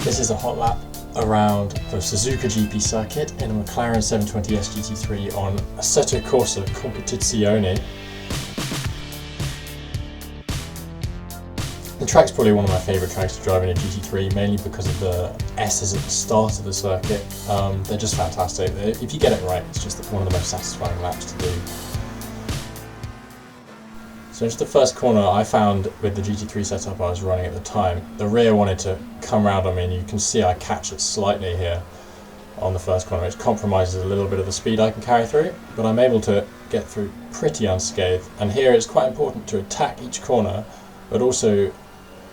This is a hot lap around the Suzuka GP circuit in a McLaren 720S GT3 on Assetto Corsa Competizione. The track's probably one of my favourite tracks to drive in a GT3, mainly because of the S's at the start of the circuit. They're just fantastic. If you get it right, it's just one of the most satisfying laps to do. So into the first corner, I found with the GT3 setup I was running at the time, the rear wanted to come round on me, and you can see I catch it slightly here on the first corner, which compromises a little bit of the speed I can carry through, but I'm able to get through pretty unscathed. And here it's quite important to attack each corner, but also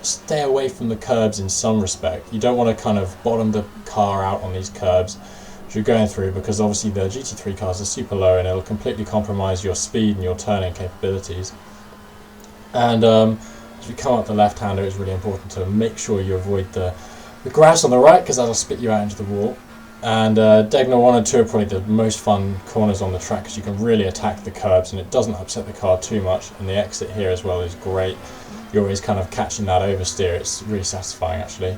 stay away from the curbs in some respect. You don't want to kind of bottom the car out on these curbs as you're going through, because obviously the GT3 cars are super low and it'll completely compromise your speed and your turning capabilities. And as we come up the left-hander, it's really important to make sure you avoid the grass on the right, because that'll spit you out into the wall. And Diagonal 1 and 2 are probably the most fun corners on the track, because you can really attack the curbs and it doesn't upset the car too much. And the exit here as well is great. You're always kind of catching that oversteer. It's really satisfying actually.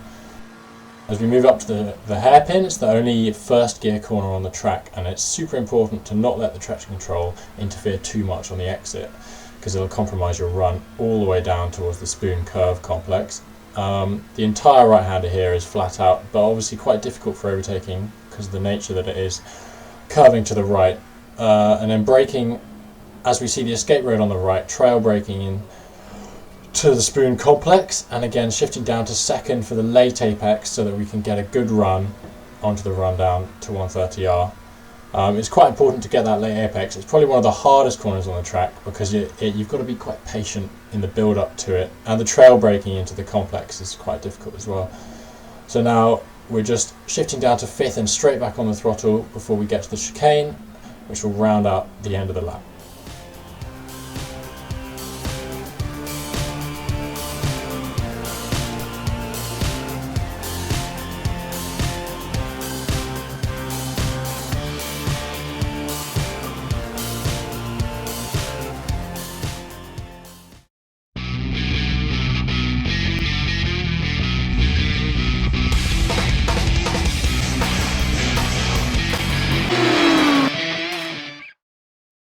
As we move up to the hairpin, it's the only first gear corner on the track, and it's super important to not let the traction control interfere too much on the exit, because it'll compromise your run all the way down towards the spoon curve complex. The entire right-hander here is flat out, but obviously quite difficult for overtaking because of the nature that it is curving to the right. And then braking, as we see the escape road on the right, trail braking in to the spoon complex, and again shifting down to second for the late apex so that we can get a good run onto the run down to 130R. It's quite important to get that late apex. It's probably one of the hardest corners on the track because you've got to be quite patient in the build up to it, and the trail braking into the complex is quite difficult as well. So now we're just shifting down to fifth and straight back on the throttle before we get to the chicane, which will round out the end of the lap.